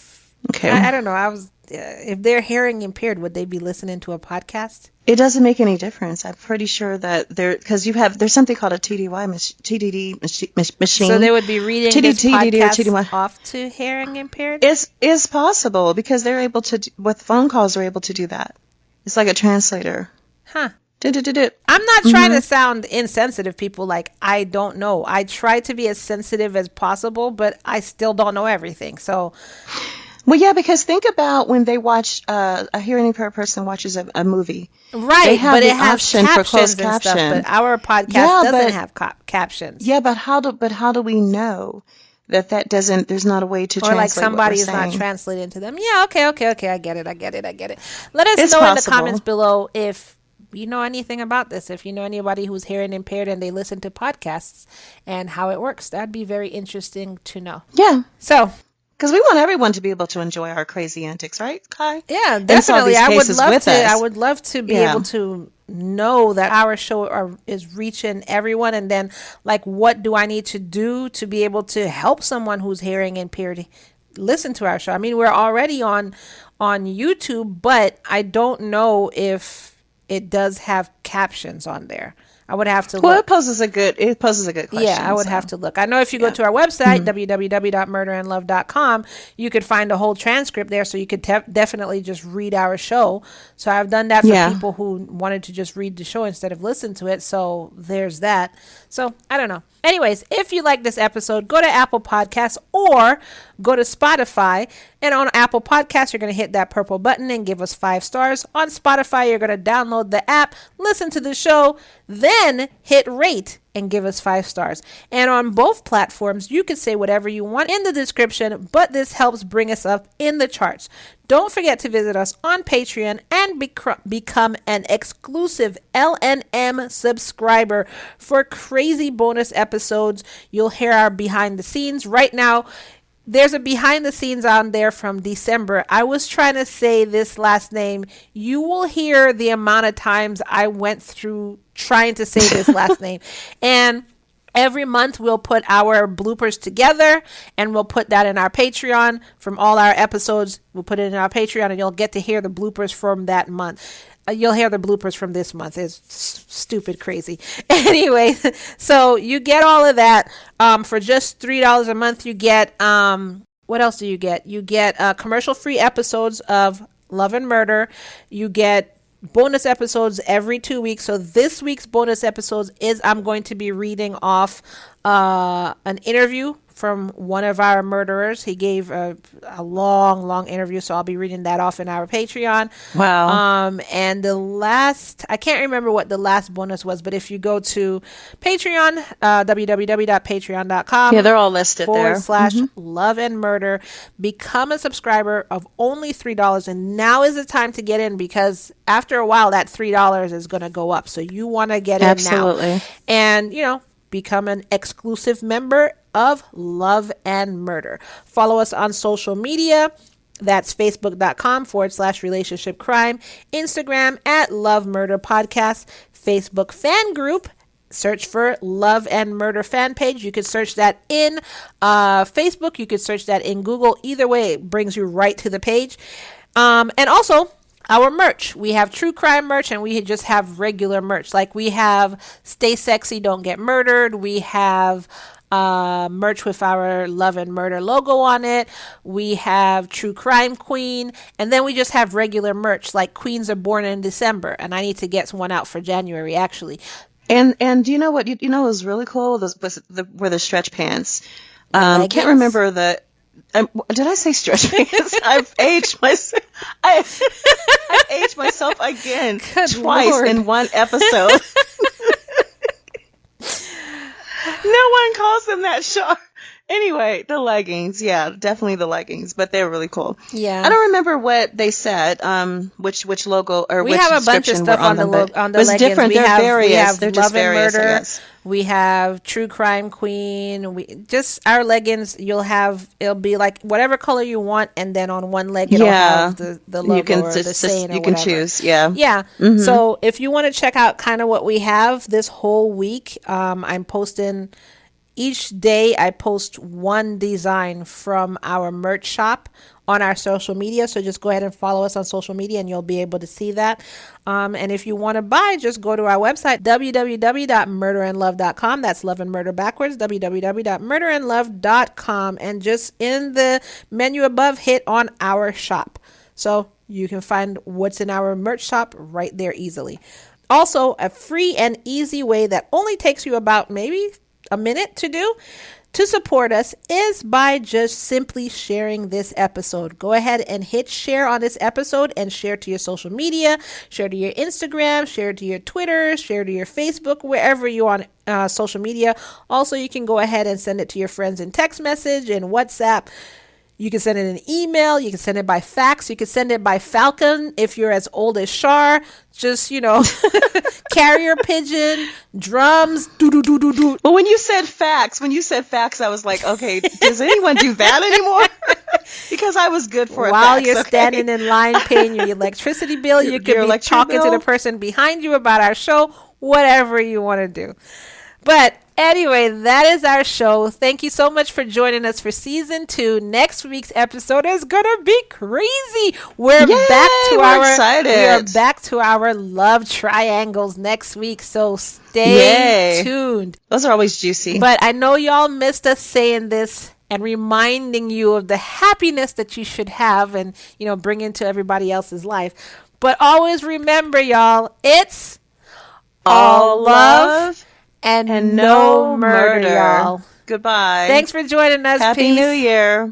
don't know. If they're hearing impaired, would they be listening to a podcast? It doesn't make any difference. I'm pretty sure that because there's something called a TDD machine. So they would be reading this podcast off to hearing impaired? It's possible because they're able to, with phone calls, they're able to do that. It's like a translator. Huh. I'm not trying to sound insensitive, people. Like, I don't know. I try to be as sensitive as possible, but I still don't know everything. So... Well, yeah, because think about when they watch a hearing impaired person watches a movie. Right, they have but the it has option for closed captions and caption. stuff. But our podcast doesn't have captions. Yeah, but how do we know that doesn't? There's not a way to translate. Or like somebody is not translating to them. Yeah, okay. I get it. Let us know in the comments below if you know anything about this. If you know anybody who's hearing impaired and they listen to podcasts and how it works, that'd be very interesting to know. Yeah. So. Because we want everyone to be able to enjoy our crazy antics, right, Ky? Yeah, definitely. I would love to be able to know that our show is reaching everyone, and then like, what do I need to do to be able to help someone who's hearing impaired listen to our show? I mean, we're already on YouTube, but I don't know if it does have captions on there. I would have to look. Well, it poses a good question. Yeah, I would have to look. I know if you go to our website, www.murderandlove.com, you could find a whole transcript there, so you could definitely just read our show. So I've done that for people who wanted to just read the show instead of listen to it. So there's that. So I don't know. Anyways, if you like this episode, go to Apple Podcasts or go to Spotify. And on Apple Podcasts, you're going to hit that purple button and give us 5 stars. On Spotify, you're going to download the app, listen to the show, then hit rate and give us 5 stars. And on both platforms, you can say whatever you want in the description, but this helps bring us up in the charts. Don't forget to visit us on Patreon and become an exclusive LNM subscriber for crazy bonus episodes. You'll hear our behind the scenes. Right now, there's a behind the scenes on there from December. I was trying to say this last name. You will hear the amount of times I went through trying to say this last name. And every month we'll put our bloopers together and we'll put that in our Patreon from all our episodes. We'll put it in our Patreon and you'll get to hear the bloopers from that month. You'll hear the bloopers from this month. It's stupid crazy. Anyway, so you get all of that for just $3 a month. You get, what else do you get? You get commercial-free episodes of Love and Murder. You get bonus episodes every 2 weeks. So this week's bonus episodes is I'm going to be reading off an interview from one of our murderers. He gave a long interview, so I'll be reading that off in our Patreon. Wow. And the last, I can't remember what the last bonus was, but if you go to Patreon, www.patreon.com. Yeah, they're all listed there. / Love and Murder. Become a subscriber of only $3. And now is the time to get in, because after a while, that $3 is going to go up. So you want to get in now. And, become an exclusive member of Love and Murder. Follow us on social media. That's facebook.com/relationship crime, Instagram at Love Murder Podcast, Facebook fan group. Search for Love and Murder fan page. You could search that in Facebook. You could search that in Google. Either way, it brings you right to the page. And also, our merch. We have true crime merch and we just have regular merch. Like we have Stay Sexy, Don't Get Murdered. We have merch with our Love and Murder logo on it. We have True Crime Queen. And then we just have regular merch like Queens Are Born in December. And I need to get one out for January, actually. And do you know what was really cool? Were the stretch pants. Can't remember the... did I say stretch pants? I've aged myself. I've aged myself again twice Lord. in one episode. No one calls them that sharp. Anyway, the leggings. Yeah, definitely the leggings, but they're really cool. Yeah. I don't remember what they said, which logo or we which have a bunch of stuff on the leggings. Different. They're various. We have they're Love just various, and I Murder. guess. We have True Crime Queen. We just our leggings. It'll be like whatever color you want, and then on one leg it'll have the logo you can or the saying or you can whatever. choose. Yeah. Yeah. Mm-hmm. So if you want to check out kind of what we have this whole week, I'm posting. Each day I post one design from our merch shop on our social media. So just go ahead and follow us on social media and you'll be able to see that. And if you want to buy, just go to our website, www.murderandlove.com. That's Love and Murder backwards, www.murderandlove.com. And just in the menu above, hit on our shop. So you can find what's in our merch shop right there easily. Also, a free and easy way that only takes you about maybe a minute to do to support us is by just simply sharing this episode. Go ahead and hit share on this episode and share to your social media, share to your Instagram, share to your Twitter, share to your Facebook, wherever you're on social media. Also, you can go ahead and send it to your friends in text message and WhatsApp. You can send it in an email. You can send it by fax. You can send it by Falcon if you're as old as Char. Just, carrier pigeon, drums, do-do-do-do-do. Well, when you said fax, I was like, okay, does anyone do that anymore? Because I was good for a While fax. you're standing in line paying your electricity bill, you could be talking to the person behind you about our show, whatever you want to do. But anyway, that is our show. Thank you so much for joining us for season 2. Next week's episode is gonna be crazy. We're back to our love triangles next week. So stay tuned. Those are always juicy. But I know y'all missed us saying this and reminding you of the happiness that you should have and bring into everybody else's life. But always remember, y'all, it's all love. And no murder, y'all. Goodbye. Thanks for joining us. Happy Peace. New Year.